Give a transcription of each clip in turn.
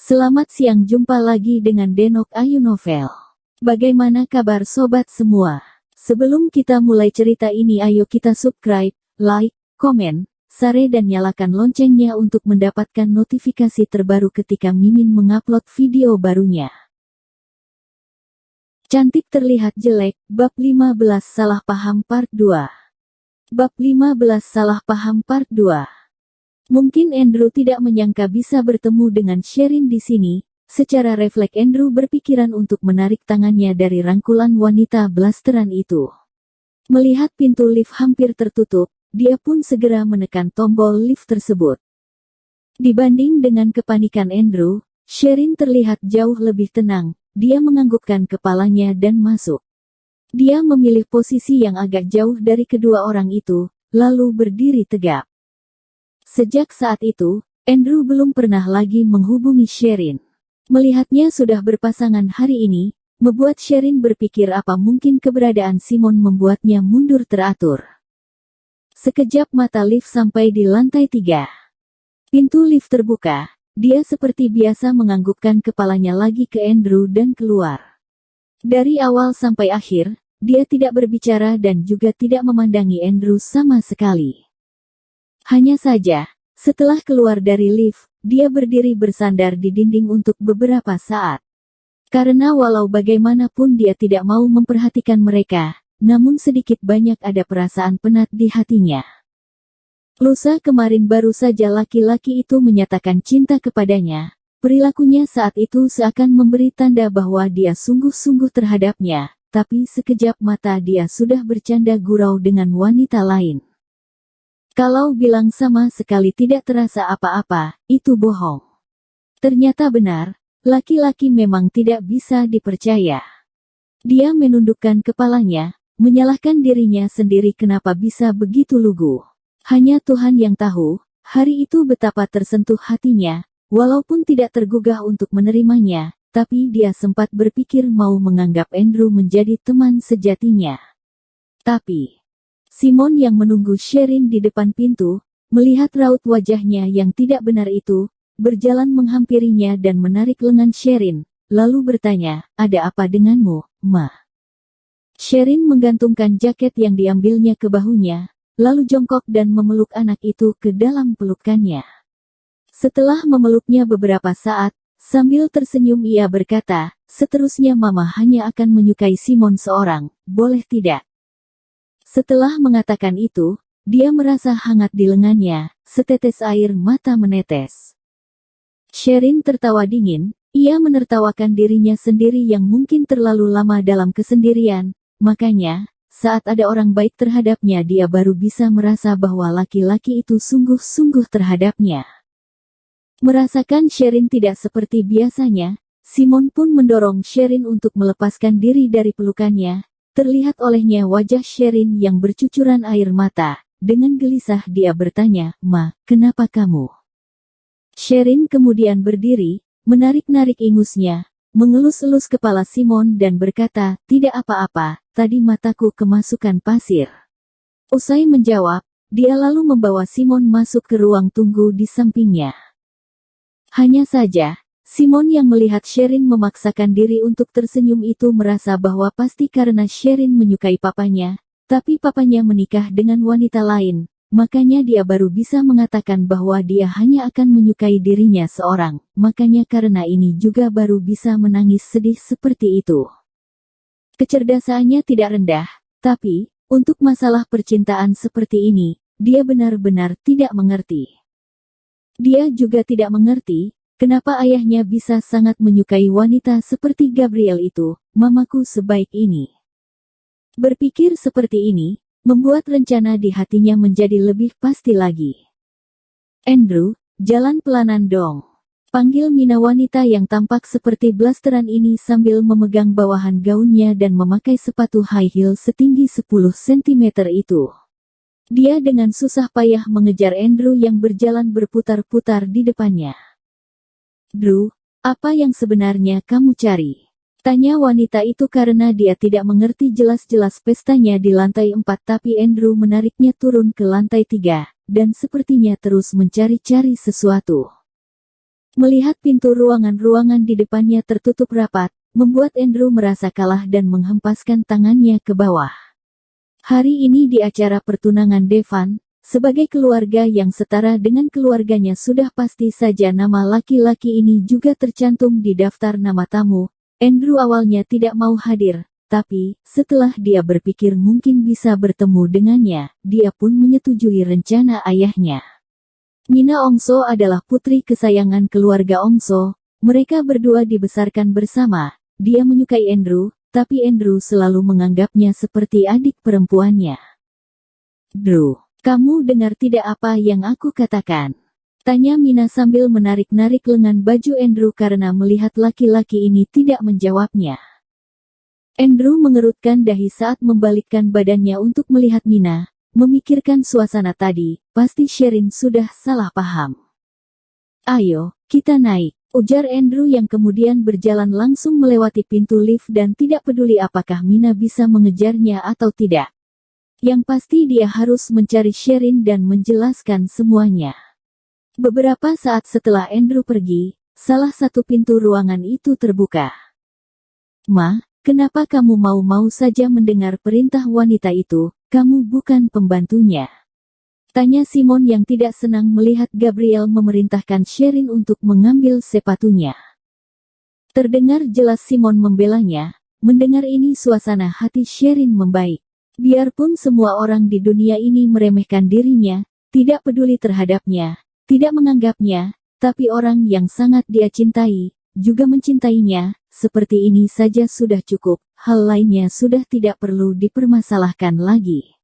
Selamat siang, jumpa lagi dengan Denok Ayu Novel. Bagaimana kabar sobat semua? Sebelum kita mulai cerita ini, ayo kita subscribe, like, komen, share dan nyalakan loncengnya untuk mendapatkan notifikasi terbaru ketika Mimin mengupload video barunya. Cantik terlihat jelek, bab 15 salah paham part 2. Bab 15 salah paham part 2. Mungkin Andrew tidak menyangka bisa bertemu dengan Sherin di sini. Secara refleks Andrew berpikiran untuk menarik tangannya dari rangkulan wanita blasteran itu. Melihat pintu lift hampir tertutup, dia pun segera menekan tombol lift tersebut. Dibanding dengan kepanikan Andrew, Sherin terlihat jauh lebih tenang. Dia menganggukkan kepalanya dan masuk. Dia memilih posisi yang agak jauh dari kedua orang itu, lalu berdiri tegap. Sejak saat itu, Andrew belum pernah lagi menghubungi Sherin. Melihatnya sudah berpasangan hari ini, membuat Sherin berpikir apa mungkin keberadaan Simon membuatnya mundur teratur. Sekejap mata lift sampai di lantai 3. Pintu lift terbuka, dia seperti biasa menganggukkan kepalanya lagi ke Andrew dan keluar. Dari awal sampai akhir, dia tidak berbicara dan juga tidak memandangi Andrew sama sekali. Hanya saja, setelah keluar dari lift, dia berdiri bersandar di dinding untuk beberapa saat. Karena walau bagaimanapun dia tidak mau memperhatikan mereka, namun sedikit banyak ada perasaan penat di hatinya. Lusa kemarin baru saja laki-laki itu menyatakan cinta kepadanya. Perilakunya saat itu seakan memberi tanda bahwa dia sungguh-sungguh terhadapnya, tapi sekejap mata dia sudah bercanda gurau dengan wanita lain. Kalau bilang sama sekali tidak terasa apa-apa, itu bohong. Ternyata benar, laki-laki memang tidak bisa dipercaya. Dia menundukkan kepalanya, menyalahkan dirinya sendiri kenapa bisa begitu lugu. Hanya Tuhan yang tahu, hari itu betapa tersentuh hatinya, walaupun tidak tergugah untuk menerimanya, tapi dia sempat berpikir mau menganggap Andrew menjadi teman sejatinya. Tapi Simon yang menunggu Sherin di depan pintu, melihat raut wajahnya yang tidak benar itu, berjalan menghampirinya dan menarik lengan Sherin, lalu bertanya, "Ada apa denganmu, Ma?" Sherin menggantungkan jaket yang diambilnya ke bahunya, lalu jongkok dan memeluk anak itu ke dalam pelukannya. Setelah memeluknya beberapa saat, sambil tersenyum ia berkata, "Seterusnya Mama hanya akan menyukai Simon seorang, boleh tidak?" Setelah mengatakan itu, dia merasa hangat di lengannya, setetes air mata menetes. Sherin tertawa dingin, ia menertawakan dirinya sendiri yang mungkin terlalu lama dalam kesendirian, makanya, saat ada orang baik terhadapnya dia baru bisa merasa bahwa laki-laki itu sungguh-sungguh terhadapnya. Merasakan Sherin tidak seperti biasanya, Simon pun mendorong Sherin untuk melepaskan diri dari pelukannya. Terlihat olehnya wajah Sherin yang bercucuran air mata. Dengan gelisah dia bertanya, "Ma, kenapa kamu?" Sherin kemudian berdiri, menarik-narik ingusnya, mengelus-elus kepala Simon dan berkata, "Tidak apa-apa, tadi mataku kemasukan pasir." Usai menjawab, dia lalu membawa Simon masuk ke ruang tunggu di sampingnya. Hanya saja, Simon yang melihat Sherin memaksakan diri untuk tersenyum itu merasa bahwa pasti karena Sherin menyukai papanya, tapi papanya menikah dengan wanita lain, makanya dia baru bisa mengatakan bahwa dia hanya akan menyukai dirinya seorang, makanya karena ini juga baru bisa menangis sedih seperti itu. Kecerdasannya tidak rendah, tapi, untuk masalah percintaan seperti ini, dia benar-benar tidak mengerti. Dia juga tidak mengerti, kenapa ayahnya bisa sangat menyukai wanita seperti Gabriel itu, mamaku sebaik ini. Berpikir seperti ini, membuat rencana di hatinya menjadi lebih pasti lagi. "Andrew, jalan pelanan dong," panggil Mina wanita yang tampak seperti blasteran ini sambil memegang bawahan gaunnya dan memakai sepatu high heel setinggi 10 cm itu. Dia dengan susah payah mengejar Andrew yang berjalan berputar-putar di depannya. "Drew, apa yang sebenarnya kamu cari?" tanya wanita itu karena dia tidak mengerti jelas-jelas pestanya di lantai 4 tapi Andrew menariknya turun ke lantai 3, dan sepertinya terus mencari-cari sesuatu. Melihat pintu ruangan-ruangan di depannya tertutup rapat, membuat Andrew merasa kalah dan menghempaskan tangannya ke bawah. Hari ini di acara pertunangan Devan, sebagai keluarga yang setara dengan keluarganya sudah pasti saja nama laki-laki ini juga tercantum di daftar nama tamu. Andrew awalnya tidak mau hadir, tapi setelah dia berpikir mungkin bisa bertemu dengannya, dia pun menyetujui rencana ayahnya. Mina Ongso adalah putri kesayangan keluarga Ongso. Mereka berdua dibesarkan bersama. Dia menyukai Andrew, tapi Andrew selalu menganggapnya seperti adik perempuannya. "Drew, kamu dengar tidak apa yang aku katakan?" tanya Mina sambil menarik-narik lengan baju Andrew karena melihat laki-laki ini tidak menjawabnya. Andrew mengerutkan dahi saat membalikkan badannya untuk melihat Mina. Memikirkan suasana tadi, pasti Sherin sudah salah paham. "Ayo, kita naik," ujar Andrew yang kemudian berjalan langsung melewati pintu lift dan tidak peduli apakah Mina bisa mengejarnya atau tidak. Yang pasti dia harus mencari Sherin dan menjelaskan semuanya. Beberapa saat setelah Andrew pergi, salah satu pintu ruangan itu terbuka. "Ma, kenapa kamu mau-mau saja mendengar perintah wanita itu? Kamu bukan pembantunya," tanya Simon yang tidak senang melihat Gabriel memerintahkan Sherin untuk mengambil sepatunya. Terdengar jelas Simon membelanya. Mendengar ini suasana hati Sherin membaik. Biarpun semua orang di dunia ini meremehkan dirinya, tidak peduli terhadapnya, tidak menganggapnya, tapi orang yang sangat dia cintai, juga mencintainya, seperti ini saja sudah cukup. Hal lainnya sudah tidak perlu dipermasalahkan lagi.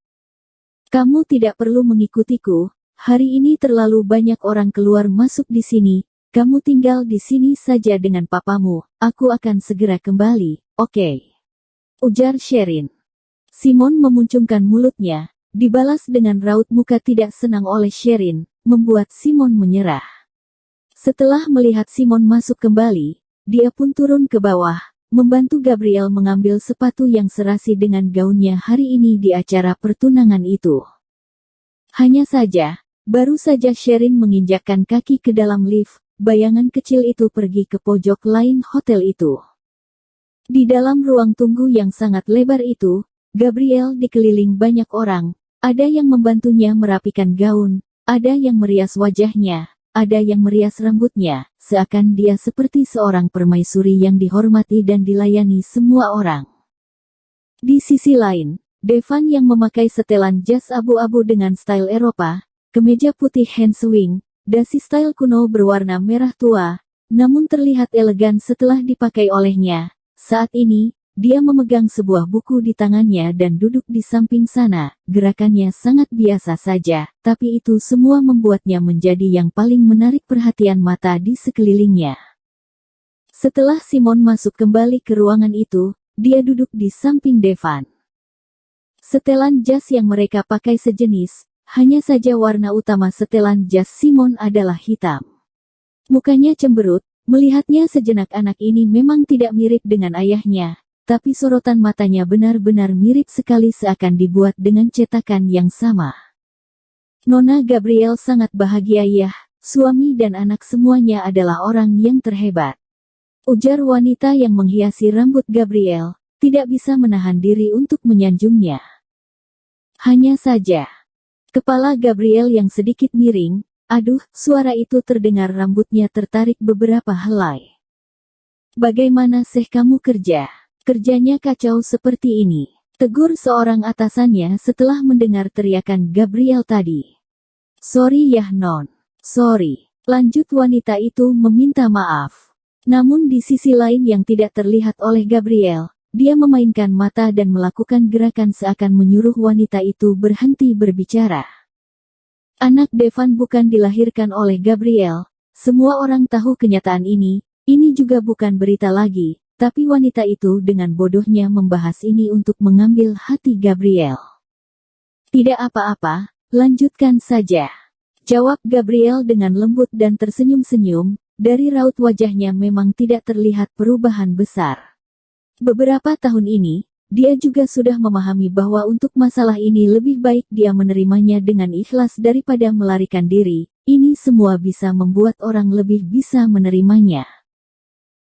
"Kamu tidak perlu mengikutiku. Hari ini terlalu banyak orang keluar masuk di sini. Kamu tinggal di sini saja dengan papamu. Aku akan segera kembali, oke?" ujar Sherin. Simon memuncungkan mulutnya, dibalas dengan raut muka tidak senang oleh Sherin, membuat Simon menyerah. Setelah melihat Simon masuk kembali, dia pun turun ke bawah, membantu Gabriel mengambil sepatu yang serasi dengan gaunnya hari ini di acara pertunangan itu. Hanya saja, baru saja Sherin menginjakkan kaki ke dalam lift, bayangan kecil itu pergi ke pojok lain hotel itu. Di dalam ruang tunggu yang sangat lebar itu, Gabriel dikeliling banyak orang, ada yang membantunya merapikan gaun, ada yang merias wajahnya, ada yang merias rambutnya, seakan dia seperti seorang permaisuri yang dihormati dan dilayani semua orang. Di sisi lain, Devan yang memakai setelan jas abu-abu dengan style Eropa, kemeja putih handswing, dasi style kuno berwarna merah tua, namun terlihat elegan setelah dipakai olehnya. Saat ini, dia memegang sebuah buku di tangannya dan duduk di samping sana. Gerakannya sangat biasa saja, tapi itu semua membuatnya menjadi yang paling menarik perhatian mata di sekelilingnya. Setelah Simon masuk kembali ke ruangan itu, dia duduk di samping Devan. Setelan jas yang mereka pakai sejenis, hanya saja warna utama setelan jas Simon adalah hitam. Mukanya cemberut, melihatnya sejenak anak ini memang tidak mirip dengan ayahnya. Tapi sorotan matanya benar-benar mirip sekali seakan dibuat dengan cetakan yang sama. Nona Gabriel sangat bahagia ya, suami dan anak semuanya adalah orang yang terhebat. Ujar wanita yang menghiasi rambut Gabriel, tidak bisa menahan diri untuk menyanjungnya. Hanya saja, kepala Gabriel yang sedikit miring, aduh, suara itu terdengar rambutnya tertarik beberapa helai. "Bagaimana sih kamu kerja? Kerjanya kacau seperti ini," tegur seorang atasannya setelah mendengar teriakan Gabriel tadi. "Sorry ya non, sorry," lanjut wanita itu meminta maaf. Namun di sisi lain yang tidak terlihat oleh Gabriel, dia memainkan mata dan melakukan gerakan seakan menyuruh wanita itu berhenti berbicara. Anak Devan bukan dilahirkan oleh Gabriel, semua orang tahu kenyataan ini juga bukan berita lagi. Tapi wanita itu dengan bodohnya membahas ini untuk mengambil hati Gabriel. "Tidak apa-apa, lanjutkan saja," jawab Gabriel dengan lembut dan tersenyum-senyum. Dari raut wajahnya memang tidak terlihat perubahan besar. Beberapa tahun ini, dia juga sudah memahami bahwa untuk masalah ini lebih baik dia menerimanya dengan ikhlas daripada melarikan diri. Ini semua bisa membuat orang lebih bisa menerimanya.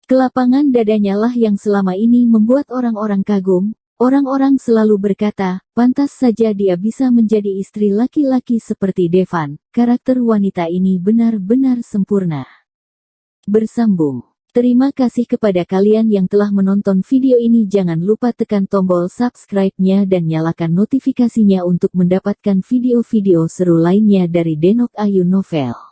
Kelapangan dadanya lah yang selama ini membuat orang-orang kagum. Orang-orang selalu berkata, pantas saja dia bisa menjadi istri laki-laki seperti Devan. Karakter wanita ini benar-benar sempurna. Bersambung. Terima kasih kepada kalian yang telah menonton video ini. Jangan lupa tekan tombol subscribe-nya dan nyalakan notifikasinya untuk mendapatkan video-video seru lainnya dari Denok Ayu Novel.